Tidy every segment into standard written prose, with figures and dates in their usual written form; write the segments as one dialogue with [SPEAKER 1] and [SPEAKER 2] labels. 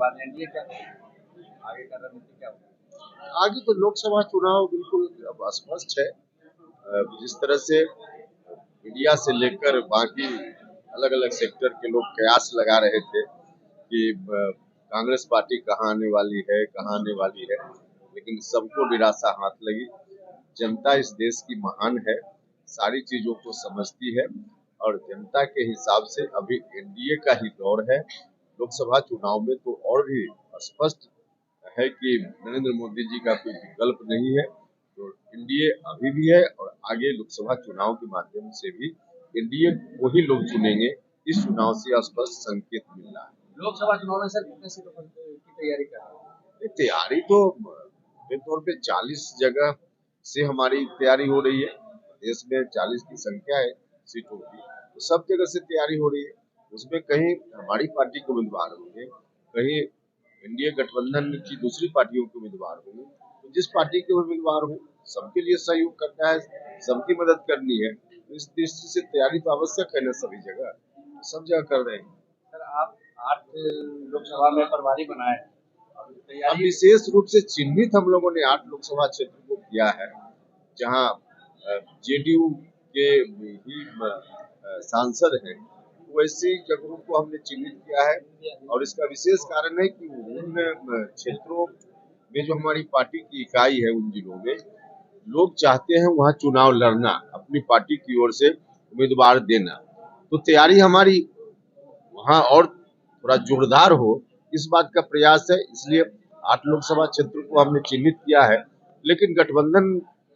[SPEAKER 1] बाद एनडीए क्या आगे का रणनीति क्या होगा?
[SPEAKER 2] आगे तो लोकसभा चुनाव बिल्कुल अब स्पष्ट है। जिस तरह से मीडिया से लेकर बाकी अलग अलग सेक्टर के लोग कयास लगा रहे थे कि कांग्रेस पार्टी कहाँ आने वाली है, कहाँ आने वाली है, लेकिन सबको निराशा हाथ लगी। जनता इस देश की महान है, सारी चीजों को समझती है और जनता के हिसाब से अभी एनडीए का ही दौर है। लोकसभा चुनाव में तो और भी स्पष्ट है कि नरेंद्र मोदी जी का कोई विकल्प नहीं है, तो एनडीए अभी भी है और आगे लोकसभा चुनाव के माध्यम से भी एनडीए को ही लोग चुनेंगे। इस चुनाव से स्पष्ट संकेत मिल रहा है।
[SPEAKER 1] लोकसभा चुनाव में सर कितने सीटों की तैयारी कर रहे हैं?
[SPEAKER 2] तैयारी तो मोटे तौर पे 40 जगह से हमारी तैयारी हो रही है। देश में 40 की संख्या है सीटों की, तो सब जगह से तैयारी हो रही है। उसमें कहीं हमारी पार्टी के उम्मीदवार होंगे, कहीं एनडीए गठबंधन की दूसरी पार्टियों के उम्मीदवार होंगे। तो जिस पार्टी के उम्मीदवार हो सबके लिए सहयोग करना है, सबकी मदद करनी है। इस दृष्टि से तैयारी तो आवश्यक है ना, सभी जगह सब जगह कर रहे हैं।
[SPEAKER 1] सर आप 8 लोकसभा में प्रभारी बनाए,
[SPEAKER 2] अब विशेष रूप से चिन्हित हम लोगों ने 8 लोकसभा क्षेत्र को किया है, जहां जेडीयू के ही सांसद हैं, वैसे जगहों को हमने चिन्हित किया है। और इसका विशेष कारण है कि उन क्षेत्रों में जो हमारी पार्टी की इकाई है, उन जिलों में लोग चाहते हैं वहां चुनाव लड़ना, अपनी पार्टी की ओर से उम्मीदवार देना। तो तैयारी हमारी वहां और थोड़ा जोरदार हो, इस बात का प्रयास है। इसलिए 8 लोकसभा क्षेत्र को हमने चिन्हित किया है। लेकिन गठबंधन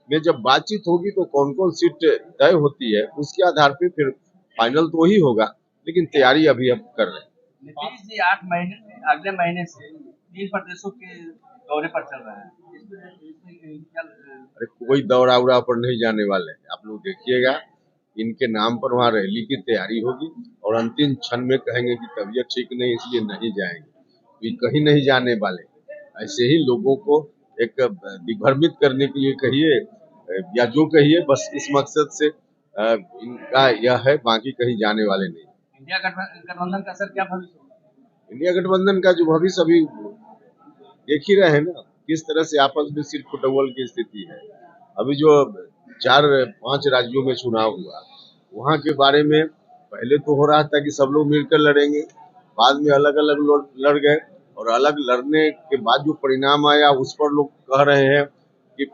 [SPEAKER 2] में जब बातचीत होगी तो कौन कौन सीट तय होती है, उसके आधार पे फिर फाइनल तो ही होगा। लेकिन तैयारी अभी हम कर रहे हैं।
[SPEAKER 1] नीतीश जी 8 महीने अगले महीने से 3 प्रदेशों के दौरे पर चल रहे हैं।
[SPEAKER 2] अरे कोई दौरा उड़ा पर नहीं जाने वाले हैं, आप लोग देखिएगा। इनके नाम पर वहाँ रैली की तैयारी होगी और अंतिम क्षण में कहेंगे कि तबीयत ठीक नहीं इसलिए नहीं जाएंगे। ये कहीं नहीं जाने वाले। ऐसे ही लोगों को एक दिग्भ्रमित करने के लिए कहिए या जो कहिए, बस इस मकसद से इनका यह है, बाकी कहीं जाने वाले नहीं।
[SPEAKER 1] इंडिया गठबंधन का सर क्या भविष्य होगा?
[SPEAKER 2] इंडिया गठबंधन का जो भविष्य अभी देख ही रहे हैं ना, किस तरह से आपस में सिर फुटबॉल की स्थिति है। अभी जो 4-5 राज्यों में चुनाव हुआ, वहाँ के बारे में पहले तो हो रहा था कि सब लोग मिलकर लड़ेंगे, बाद में अलग अलग लोग लड़ गए और अलग लड़ने के बाद जो परिणाम आया उस पर लोग कह रहे हैं कि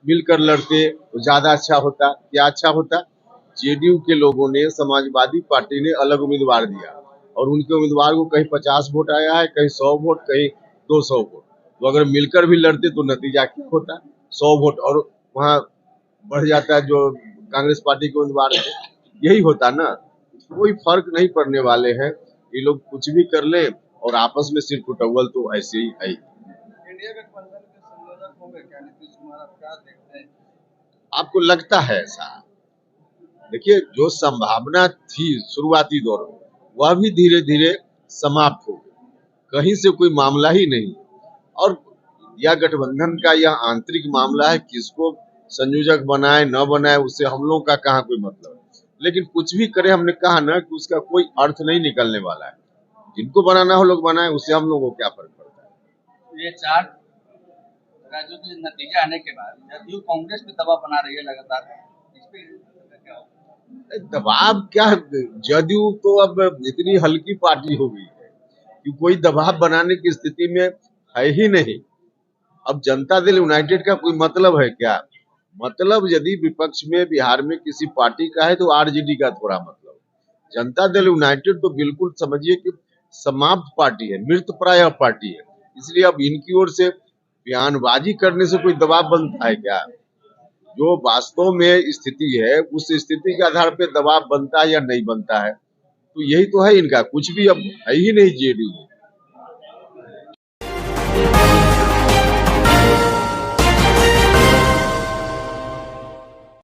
[SPEAKER 2] मिलकर लड़ते तो ज्यादा अच्छा होता। क्या अच्छा होता? जेडीयू के लोगों ने, समाजवादी पार्टी ने अलग उम्मीदवार दिया और उनके उम्मीदवार को कहीं 50 वोट आया है, कहीं 100 वोट, कहीं 200 वोट। तो अगर मिलकर भी लड़ते तो नतीजा क्या होता? 100 वोट और वहाँ बढ़ जाता है जो कांग्रेस पार्टी के उम्मीदवार थे, यही होता ना। कोई फर्क नहीं पड़ने वाले हैं, ये लोग कुछ भी कर ले और आपस में सिर्फ फुटबॉल तो ऐसे ही है।
[SPEAKER 1] इंडिया गठबंधन के संयोजक होंगे क्या नीतीश कुमार, आप क्या देखते हैं?
[SPEAKER 2] आपको लगता है ऐसा? देखिए, जो संभावना थी शुरुआती दौर में वह भी धीरे धीरे समाप्त हो गई, कहीं से कोई मामला ही नहीं। और यह गठबंधन का यह आंतरिक मामला है, किसको संयोजक बनाए न बनाए उससे हम लोग का कहाँ कोई मतलब है। लेकिन कुछ भी करे, हमने कहा ना कि उसका कोई अर्थ नहीं निकलने वाला है। जिनको बनाना हो लोग बनाए, उससे हम लोगों को क्या फर्क पड़ता है।
[SPEAKER 1] ये 4 राज्यों के नतीजे आने के बाद जदयू कांग्रेस पे दबाव बना रही है लगातार, इस पे क्या होगा?
[SPEAKER 2] दबाव क्या, जदयू तो अब इतनी हल्की पार्टी हो गई है कि कोई दबाव बनाने की स्थिति में है ही नहीं। अब जनता दल यूनाइटेड का कोई मतलब है क्या? मतलब यदि विपक्ष में बिहार में किसी पार्टी का है तो आरजेडी का थोड़ा मतलब। जनता दल यूनाइटेड तो बिल्कुल समझिए कि समाप्त पार्टी है, मृतप्राय पार्टी है। इसलिए अब इनकी ओर से बयानबाजी करने से कोई दबाव बनता है क्या? जो वास्तव में स्थिति है उस स्थिति के आधार पर दबाव बनता है या नहीं बनता है, तो यही तो है इनका। कुछ भी अब है ही नहीं जेडीयू।